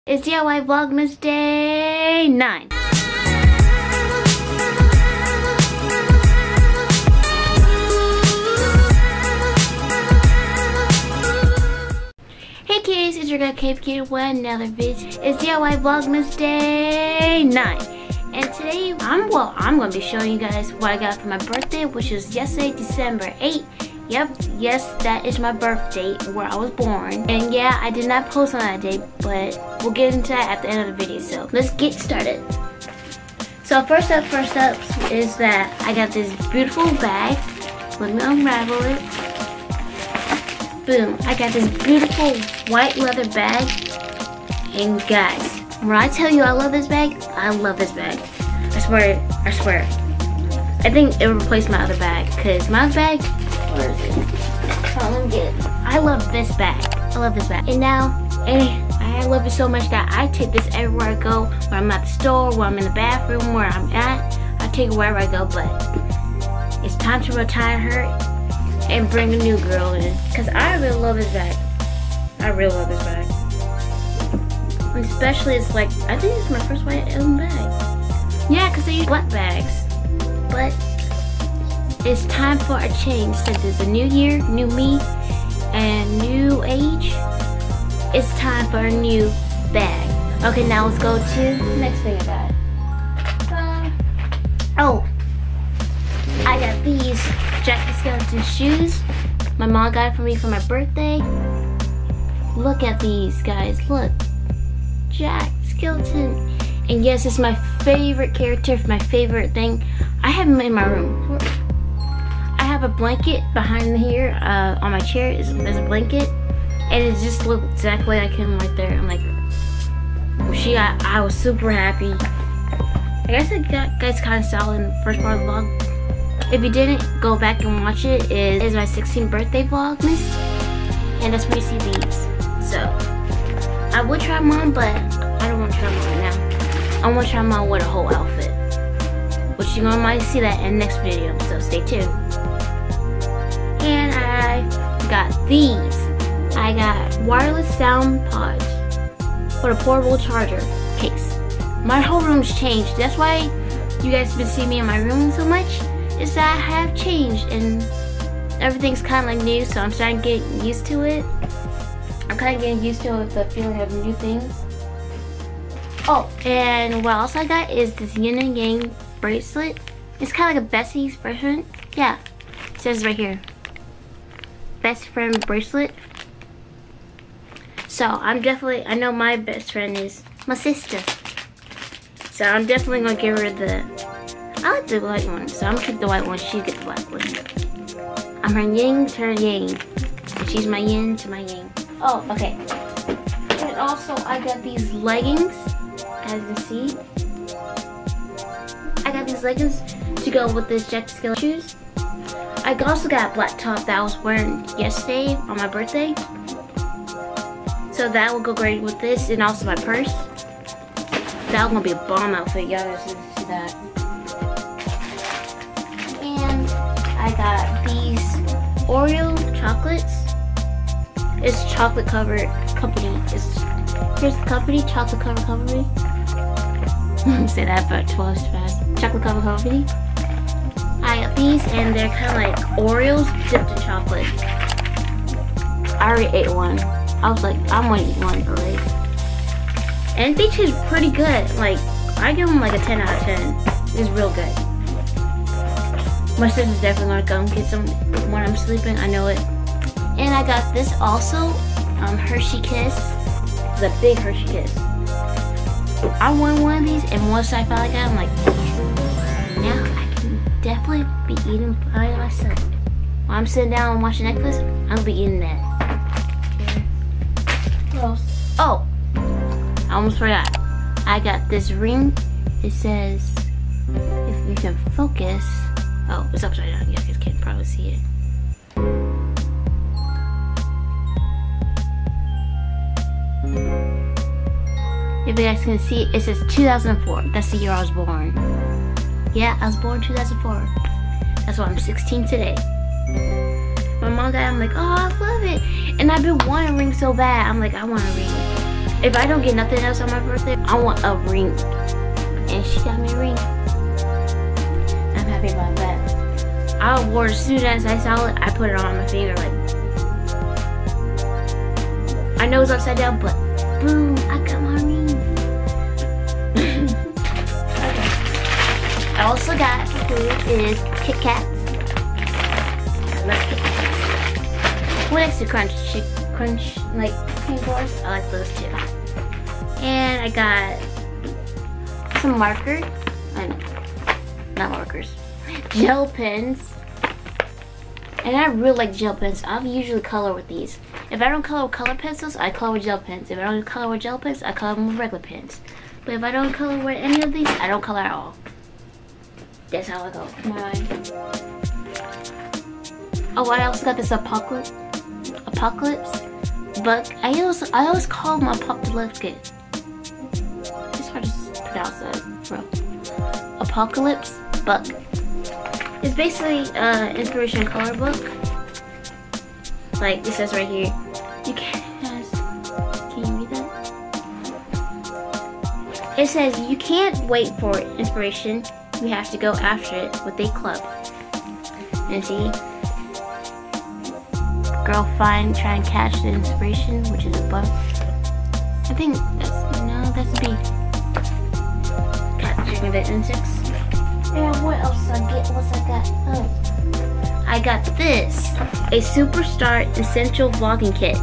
It's DIY Vlogmas Day 9. Hey kids, it's your girl Cutie with another video. It's DIY Vlogmas Day 9. And today, I'm going to be showing you guys what I got for my birthday, which was yesterday, December 8th. Yep, yes, that is my birth date where I was born. And yeah, I did not post on that date, but we'll get into that at the end of the video. So let's get started. So first up is that I got this beautiful bag. Let me unravel it. Boom, I got this beautiful white leather bag. And guys, when I tell you I love this bag, I love this bag. I swear. I think it replaced my other bag, because my other bag, where is it? Oh, let me get it. I love this bag. I love this bag. And now, I love it so much that I take this everywhere I go. When I'm at the store, when I'm in the bathroom, where I'm at, I take it wherever I go. But it's time to retire her and bring a new girl in. Because I really love this bag. I really love this bag. And especially, it's like, I think it's my first white bag. Yeah, because I use black bags. But it's time for a change. Since it's a new year, new me, and new age, it's time for a new bag. Okay, now let's go to the next thing I got. Oh, I got these Jack Skeleton shoes. My mom got it for me for my birthday. Look at these, guys. Look, Jack Skeleton. And yes, it's my favorite character, my favorite thing. I have him in my room. I have a blanket behind here on my chair. There's a blanket, and it just looked exactly like him right there. I'm like, I was super happy. I guess I got guys kind of saw in the first part of the vlog. If you didn't, go back and watch it. It is my 16th birthday vlogmas, and that's where you see these. So I would try them on, but I don't want to try them on right now. I want to try them on with a whole outfit, which you're gonna might see that in the next video. So stay tuned. And I got these. I got wireless sound pods for a portable charger case. My whole room's changed. That's why you guys have been seeing me in my room so much. Is that I have changed and everything's kind of like new. So I'm starting to get used to it. I'm kind of getting used to it with the feeling of new things. Oh, and what else I got is this yin and yang bracelet. It's kind of like a bestie's bracelet. Yeah, it says right here. Best friend bracelet. So I know my best friend is my sister. So I'm definitely gonna give her I like the white one, so I'm gonna keep the white one, she gets the black one. I'm her yin to her yang. And she's my yin to my yang. Oh, okay. And also I got these leggings, as you can see. I got these leggings to go with this Jack Skeleton shoes. I also got a black top that I was wearing yesterday on my birthday. So that will go great with this, and also my purse. That's gonna be a bomb outfit, y'all guys need to see that. And I got these Oreo chocolates. It's chocolate covered company. Here's the company, chocolate covered company. Say that about 12 fast. Chocolate covered company. I got these, and they're kind of like Oreos dipped in chocolate. I already ate one. I was like, I'm gonna eat one already. And they taste pretty good. Like, I give them like a 10 out of 10. It's real good. My sister's definitely gonna come get some when I'm sleeping. I know it. And I got this also, Hershey Kiss. It's a big Hershey Kiss. I wanted one of these, and once I finally got it, I'm like, now I can definitely be eating by myself. While I'm sitting down and watching Netflix, I'm gonna be eating that. Oh, I almost forgot. I got this ring. It says, if you can focus. Oh, it's upside down. You guys can't probably see it. If you guys can see it, it says 2004. That's the year I was born. Yeah, I was born 2004. That's why I'm 16 today. My mom got it, I'm like, oh, I love it. And I've been wanting a ring so bad. I'm like, I want a ring. if I don't get nothing else on my birthday, I want a ring. And she got me a ring. I'm happy about that. I wore it as soon as I saw it. I put it on my finger like. I know it's upside down, but boom, I got my ring. Okay. I also got for food is Kit Kats. I love Kit Kats. What next to crunch like cream bars? I like those too. And I got some markers. Not markers. Gel pens. And I really like gel pens. I usually color with these. If I don't color with color pencils, I color with gel pens. If I don't color with gel pens, I color them with regular pens. But if I don't color with any of these, I don't color at all. That's how I go. Oh, I also got this apocalypse book. I always call them apocalyptic. It's hard to pronounce that, bro. Apocalypse book. It's basically an inspiration color book. Like it says right here. Can you read that? It says you can't wait for inspiration. You have to go after it with a club. And see, girl find, try and catch the inspiration, which is a bug. I think that's a bee. Catching the insects. Yeah, what else I get? What's I got? Oh, I got this, a Superstar Essential Vlogging Kit.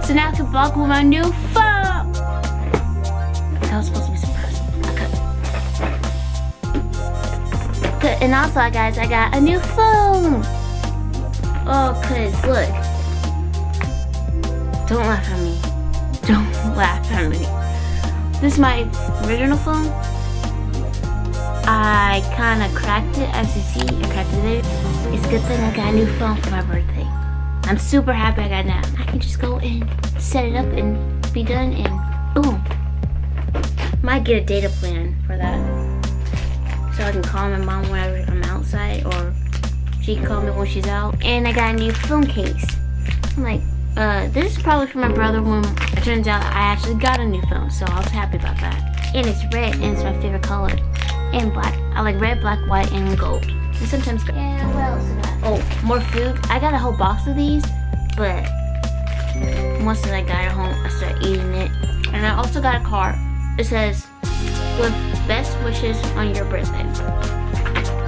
So now I can vlog with my new phone. That was supposed to be surprised. Okay. Good, and also, guys, I got a new phone. Oh, cause look. Don't laugh at me. Don't laugh at me. This is my original phone. I kind of cracked it, as you see. I cracked it there. It's a good thing I got a new phone for my birthday. I'm super happy I got it now. I can just go and set it up and be done and boom. Might get a data plan for that. So I can call my mom whenever I'm outside or she can call me when she's out. And I got a new phone case. I'm like, this is probably for my brother when it turns out I actually got a new phone. So I was happy about that. And it's red and it's my favorite color. And black. I like red, black, white, and gold. And sometimes gold. Yeah, what else I got? Oh, more food. I got a whole box of these, but once I got it home, I started eating it. And I also got a card. It says, with best wishes on your birthday.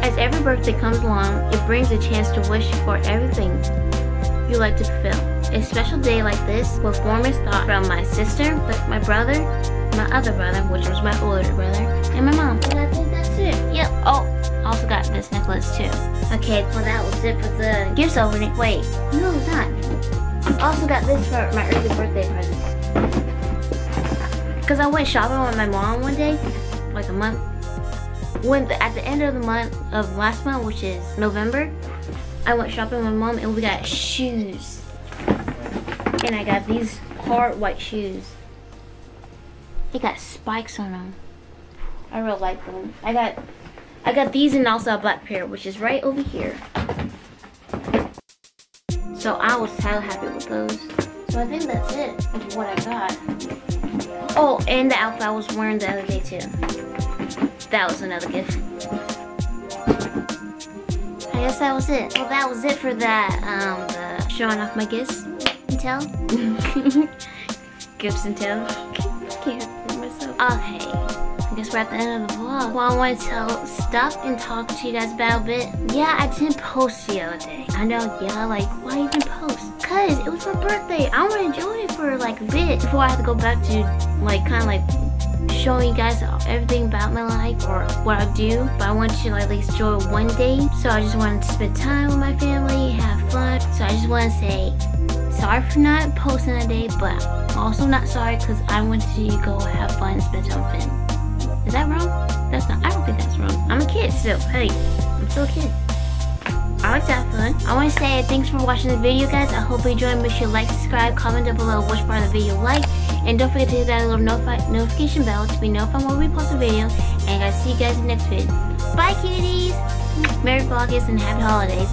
As every birthday comes along, it brings a chance to wish for everything you like to fulfill. A special day like this with warmest thought from my sister, my brother, my other brother, which was my older brother, and my mom. And I think that's it. Yep. Oh, I also got this necklace too. Okay, well that was it for the gifts opening. Wait, no, it's not. I also got this for my early birthday present. Because I went shopping with my mom one day, like a month. At the end of the month of last month, which is November, I went shopping with my mom and we got shoes. And I got these hard white shoes. They got spikes on them. I really like them. I got these and also a black pair, which is right over here. So I was so happy with those. So I think that's it of what I got. Oh, and the outfit I was wearing the other day too. That was another gift. I guess that was it. Well, that was it for that, the showing off my gifts and tell. Gifts and tell. Can't help myself. Okay, I guess we're at the end of the vlog. Well, I want to stop and talk to you guys about a bit. Yeah, I didn't post the other day. I know, yeah, like, why you didn't post? Cause it was my birthday. I want to enjoy it for like a bit before I have to go back to like kind of like showing you guys everything about my life or what I do. But I want you to at least enjoy one day. So I just wanted to spend time with my family, have fun. So I just want to say sorry for not posting that day, but I'm also not sorry because I wanted you to go have fun and spend time with family. Is that wrong? That's not, I don't think that's wrong. I'm a kid still. Hey, I'm still a kid. I like to have fun. I want to say thanks for watching the video, guys. I hope you enjoyed. Make sure to like, subscribe, comment down below which part of the video you like. And don't forget to hit that little notification bell to be notified when we post a video. And guys, see you guys in the next video. Bye, cuties! Merry Vlogmas and happy holidays.